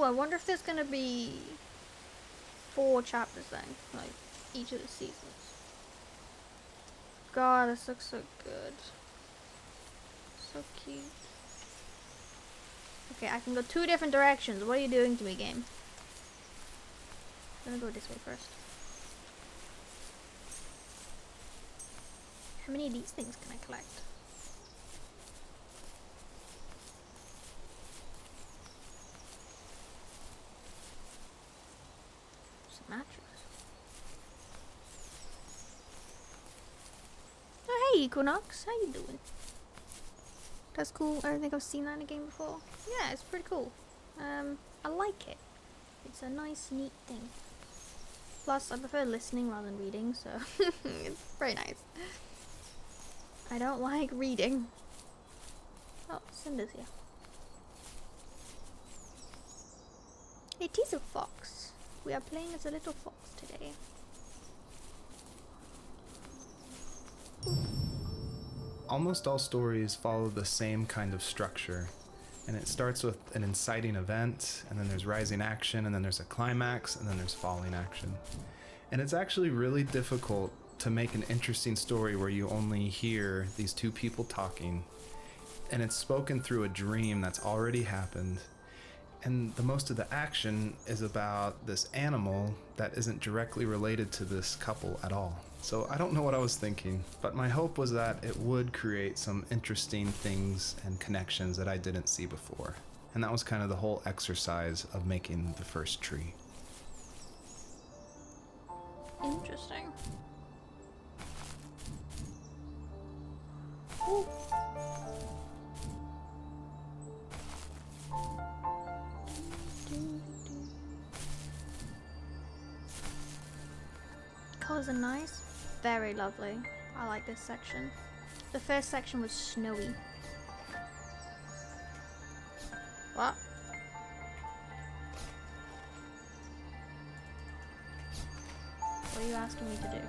I wonder if there's gonna be 4 chapters then, like each of the seasons. God, this looks so good. So cute. Okay, I can go 2 different directions. What are you doing to me, game? I'm gonna go this way first. How many of these things can I collect? It's a mattress. Oh, hey, Equinox. How you doing? That's cool. I don't think I've seen that in a game before. Yeah, it's pretty cool. I like it. It's a nice, neat thing. Plus, I prefer listening rather than reading, so it's very nice. I don't like reading. Oh, Cinder's here. It is a fox. We are playing as a little fox today. Almost all stories follow the same kind of structure, and it starts with an inciting event, and then there's rising action, and then there's a climax, and then there's falling action. And it's actually really difficult to make an interesting story where you only hear these 2 people talking, and it's spoken through a dream that's already happened, and the most of the action is about this animal that isn't directly related to this couple at all. So I don't know what I was thinking, but my hope was that it would create some interesting things and connections that I didn't see before. And that was kind of the whole exercise of making the first tree. Interesting. Ooh. Colors are nice. Very lovely. I like this section. The first section was snowy. What? What are you asking me to do?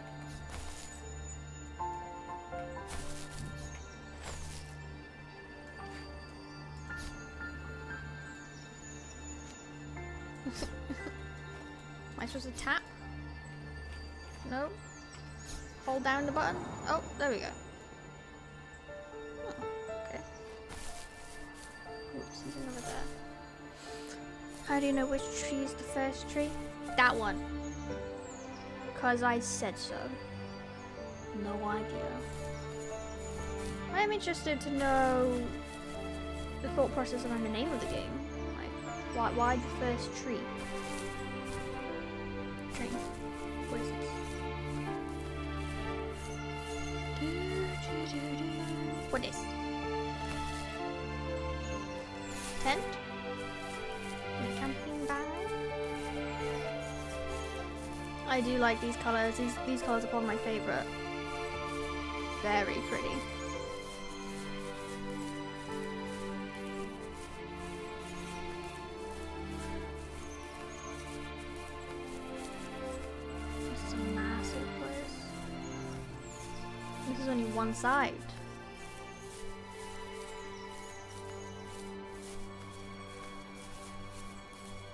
Am I supposed to tap? No. Hold down the button. Oh, there we go. Oh, okay. Ooh, something over there. How do you know which tree is the first tree? That one. 'Cause I said so. No idea. I am interested to know the thought process around the name of the game. Like, why the first tree? Tree. What is this? What is? Tent? A camping bag? I do like these colours. These colours are probably my favourite. Very pretty. This is a massive place. This is only one side.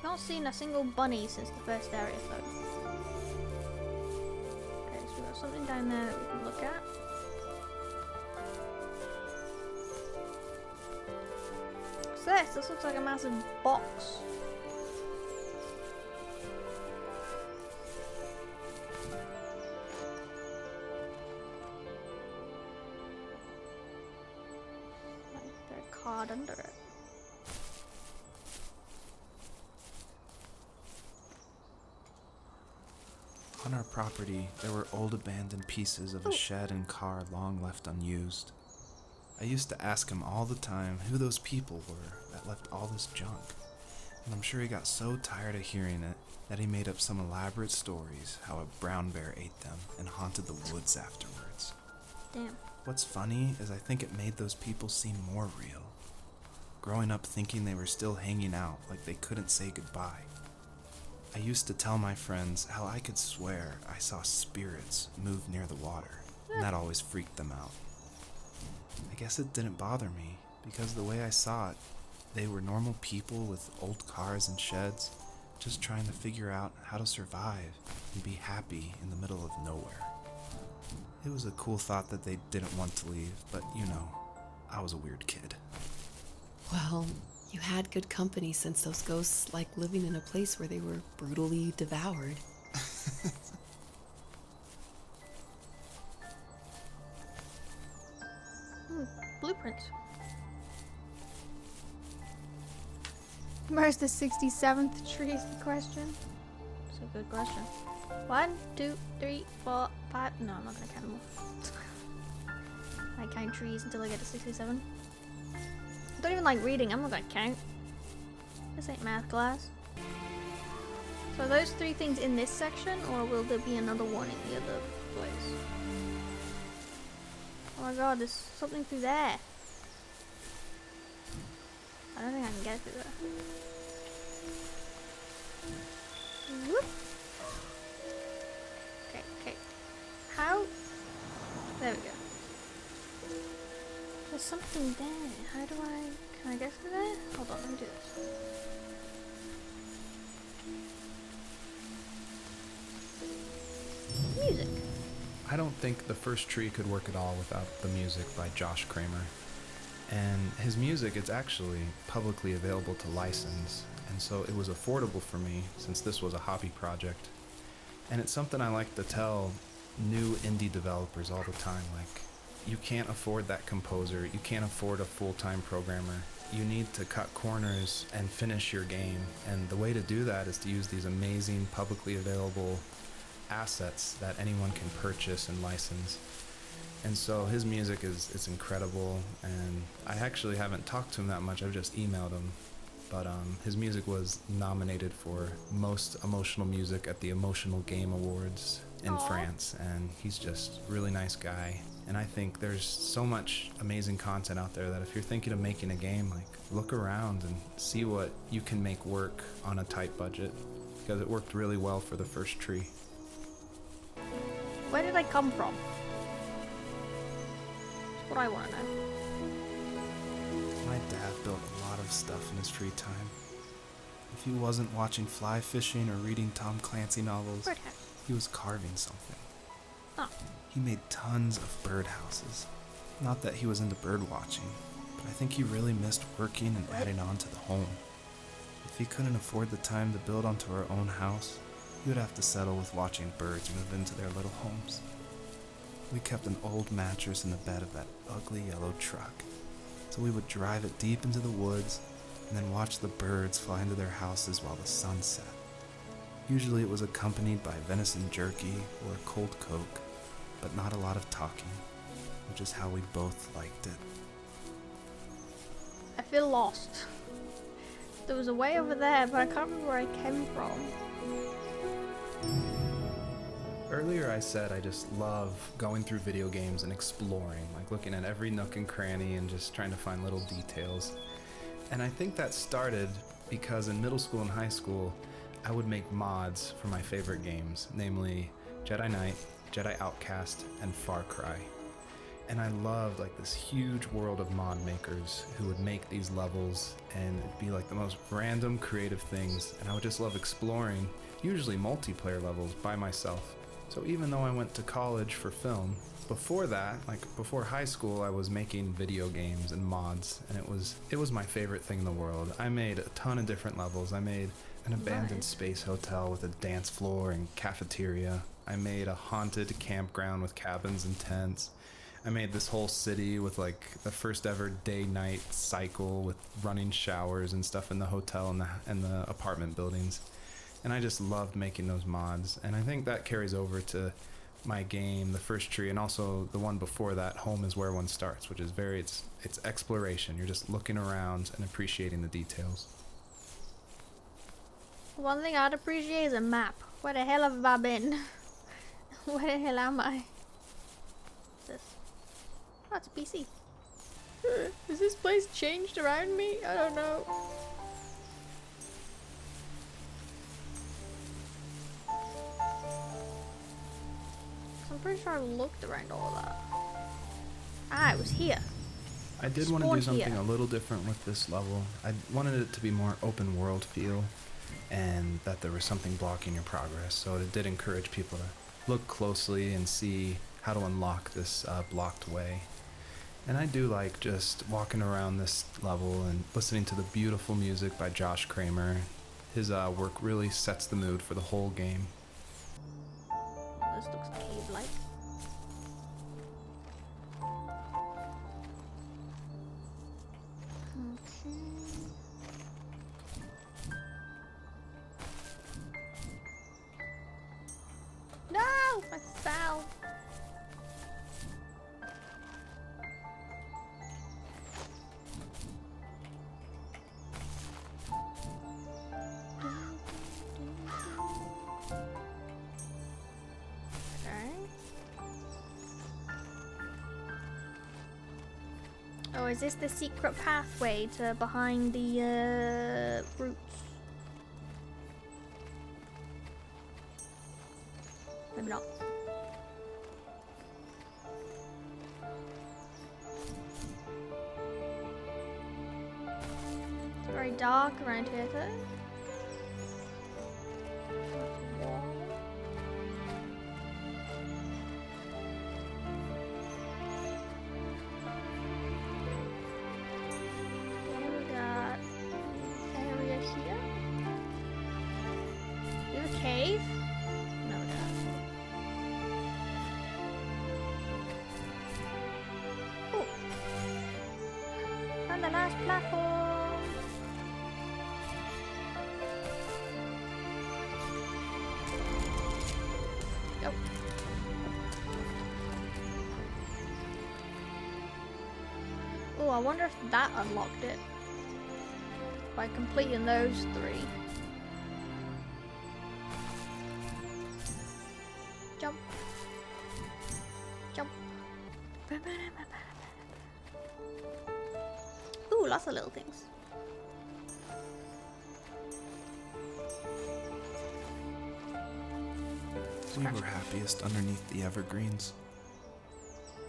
Not seen a single bunny since the first area though. Okay, so we've got something down there that we can look at. What's this? This looks like a massive box. Like there's a card under it. On our property, there were old abandoned pieces of a shed and car long left unused. I used to ask him all the time who those people were that left all this junk, and I'm sure he got so tired of hearing it that he made up some elaborate stories how a brown bear ate them and haunted the woods afterwards. Damn. What's funny is I think it made those people seem more real. Growing up thinking they were still hanging out like they couldn't say goodbye. I used to tell my friends how I could swear I saw spirits move near the water, and that always freaked them out. I guess it didn't bother me, because the way I saw it, They were normal people with old cars and sheds, just trying to figure out how to survive and be happy in the middle of nowhere. It was a cool thought that they didn't want to leave, but you know, I was a weird kid. Well, you had good company since those ghosts like living in a place where they were brutally devoured. Blueprints. Where's the 67th tree is the question? It's a good question. 1, 2, 3, 4, 5. No, I'm not gonna count them all. I count trees until I get to 67. I don't even like reading. I'm not gonna count. This ain't math class. So are those 3 things in this section, or will there be another one in the other place? Oh my god, there's something through there. I don't think I can get through there. Whoop. Okay. How? There we go. There's something there. How do I... Can I get through there? Hold on, let me do this. Music. I don't think the first tree could work at all without the music by Josh Kramer. And his music, it's actually publicly available to license, and so it was affordable for me since this was a hobby project. And it's something I like to tell new indie developers all the time, like, you can't afford that composer, you can't afford a full-time programmer. You need to cut corners and finish your game, and the way to do that is to use these amazing publicly available assets that anyone can purchase and license. And so his music is incredible, and I actually haven't talked to him that much, I've just emailed him. But his music was nominated for Most Emotional Music at the Emotional Game Awards in France, and he's just a really nice guy. And I think there's so much amazing content out there that if you're thinking of making a game, like, look around and see what you can make work on a tight budget, because it worked really well for the first tree. Where did I come from? That's what I want to know. My dad built a lot of stuff in his free time. If he wasn't watching fly fishing or reading Tom Clancy novels, Birdhouse. he was carving something. Oh. He made tons of birdhouses. Not that he was into bird watching, but I think he really missed working and adding on to the home. If he couldn't afford the time to build onto our own house, he would have to settle with watching birds move into their little homes. We kept an old mattress in the bed of that ugly yellow truck, so we would drive it deep into the woods and then watch the birds fly into their houses while the sun set. Usually it was accompanied by venison jerky or a cold Coke, but not a lot of talking, which is how we both liked it. I feel lost. There was a way over there, but I can't remember where I came from. Earlier I said I just love going through video games and exploring, like looking at every nook and cranny and just trying to find little details. And I think that started because in middle school and high school, I would make mods for my favorite games, namely Jedi Knight, Jedi Outcast, and Far Cry. And I loved like this huge world of mod makers who would make these levels, and it'd be like the most random creative things, and I would just love exploring, usually multiplayer levels by myself. So even though I went to college for film, before that, like before high school, I was making video games and mods, and it was my favorite thing in the world. I made a ton of different levels. I made an abandoned space hotel with a dance floor and cafeteria. I made a haunted campground with cabins and tents. I made this whole city with like the first ever day-night cycle with running showers and stuff in the hotel and the apartment buildings. And I just loved making those mods. And I think that carries over to my game, the first tree, and also the one before that, Home is Where One Starts, which is it's exploration. You're just looking around and appreciating the details. One thing I'd appreciate is a map. Where the hell have I been? Where the hell am I? What's this? Oh, it's a PC. Has this place changed around me? I don't know. I'm pretty sure I looked around all of that. Ah, it was here. I did want to do Spawn something here. a little different with this level. I wanted it to be more open world feel, and that there was something blocking your progress. So it did encourage people to look closely and see how to unlock this blocked way. And I do like just walking around this level and listening to the beautiful music by Josh Kramer. His work really sets the mood for the whole game. This looks cave-like. Okay. No! I fell. Oh, is this the secret pathway to behind the roots? Maybe not. It's very dark around here though. Cave? No, it doesn't. Oh! Found the last platform! Yep. Oh, I wonder if that unlocked it. By completing those 3. Jump. Jump. Ooh, lots of little things. We were happiest underneath the evergreens.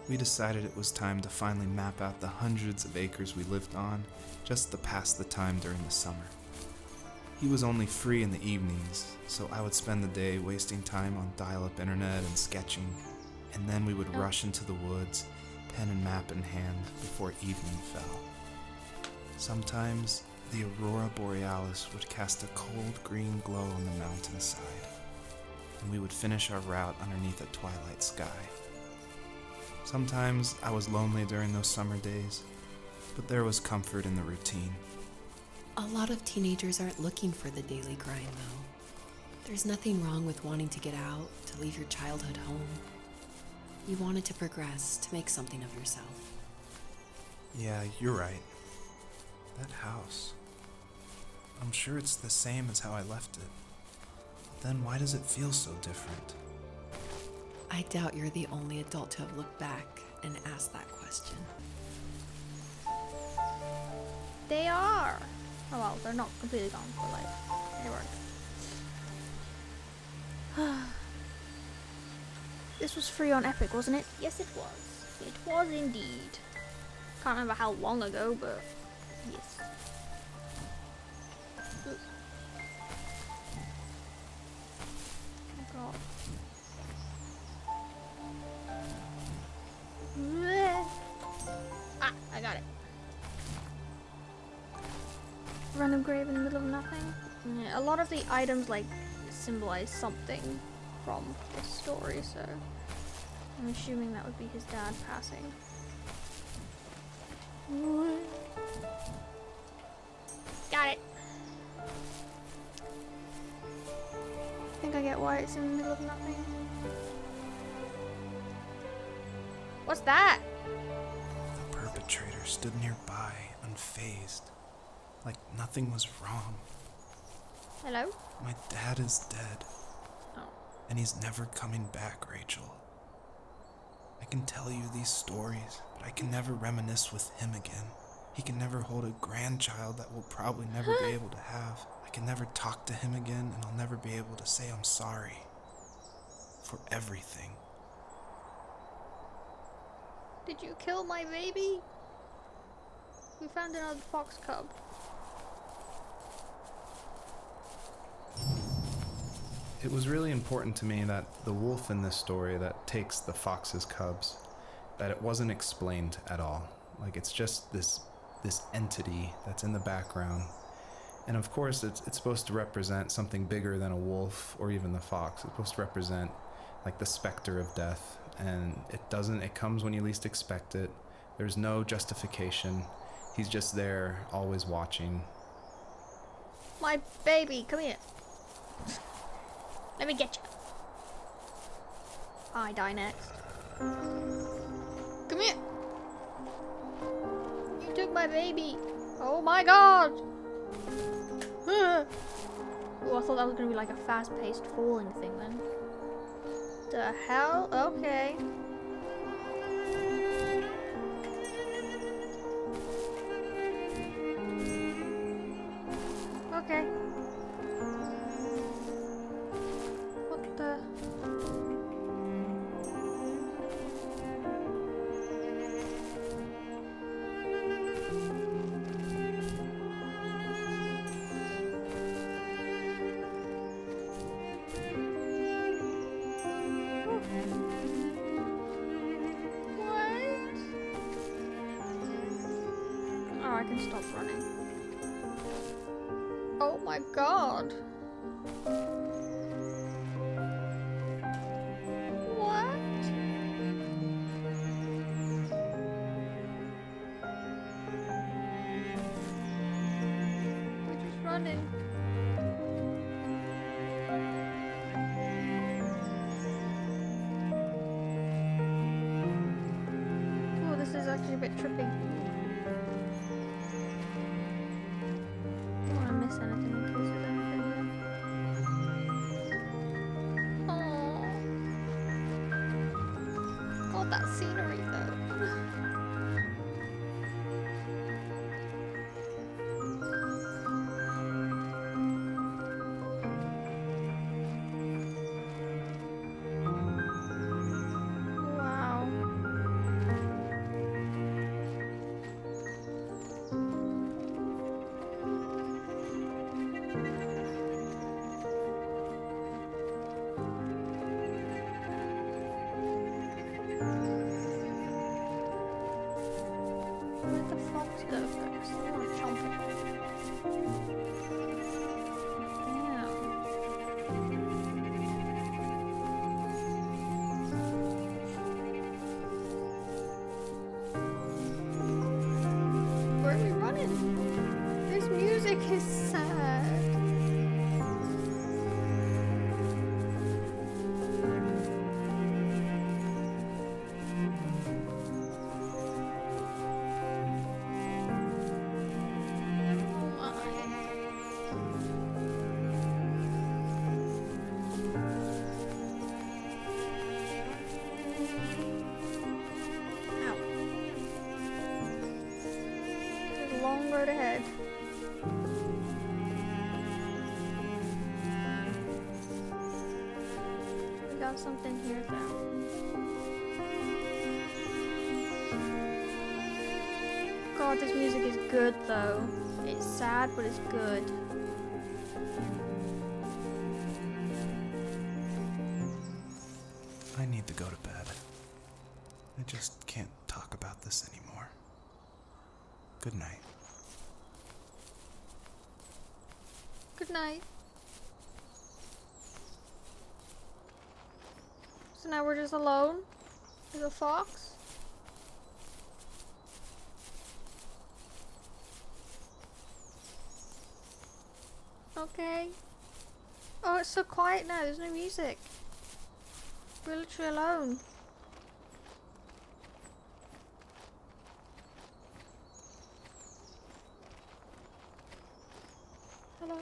We decided it was time to finally map out the hundreds of acres we lived on just to pass the time during the summer. He was only free in the evenings, so I would spend the day wasting time on dial-up internet and sketching, and then we would rush into the woods, pen and map in hand, before evening fell. Sometimes, the aurora borealis would cast a cold green glow on the mountainside, and we would finish our route underneath a twilight sky. Sometimes I was lonely during those summer days, but there was comfort in the routine. A lot of teenagers aren't looking for the daily grind, though. There's nothing wrong with wanting to get out, to leave your childhood home. You wanted to progress, to make something of yourself. Yeah, you're right. That house. I'm sure it's the same as how I left it. Then why does it feel so different? I doubt you're the only adult to have looked back and asked that question. They are! Oh well, they're not completely gone, but like, they were. This was free on Epic, wasn't it? Yes, it was. It was indeed. Can't remember how long ago, but yes. Ooh. Oh god. Ah, I got it. Random grave in the middle of nothing. Yeah, a lot of the items like symbolize something from the story, so I'm assuming that would be his dad passing. Got it. I think I get why it's in the middle of nothing. What's that? The perpetrator stood nearby, unfazed, like nothing was wrong. Hello? My dad is dead, Oh. and he's never coming back, Rachel. I can tell you these stories, but I can never reminisce with him again. He can never hold a grandchild that we'll probably never be able to have. I can never talk to him again, and I'll never be able to say I'm sorry for everything. Did you kill my baby? We found another fox cub. It was really important to me that the wolf in this story that takes the fox's cubs, that it wasn't explained at all. Like, it's just this entity that's in the background. And of course, it's supposed to represent something bigger than a wolf or even the fox. It's supposed to represent like the specter of death. And it comes when you least expect it. There's no justification. He's just there, always watching. My baby, come here. Let me get you. I die next. Come here. You took my baby. Oh my god. Oh, I thought that was gonna be like a fast-paced falling thing then. The hell? Okay. Okay. What the? Oh, I can stop running. Oh my god. What? We're just running. Oh, this is actually a bit trippy. I don't want to miss anything in case there's anything here. Oh, God, that scenery though. Wow. Where'd the fox go first? I want to chomp it. Damn. Where are we running? This music is sad. Oh my. Ow. There's a long road ahead. We got something here though. God, this music is good though. It's sad, but it's good. I need to go to bed. I just can't talk about this anymore. Good night. Good night. So now we're just alone with a fox? Okay. Oh, it's so quiet now. There's no music. We're literally alone. Hello?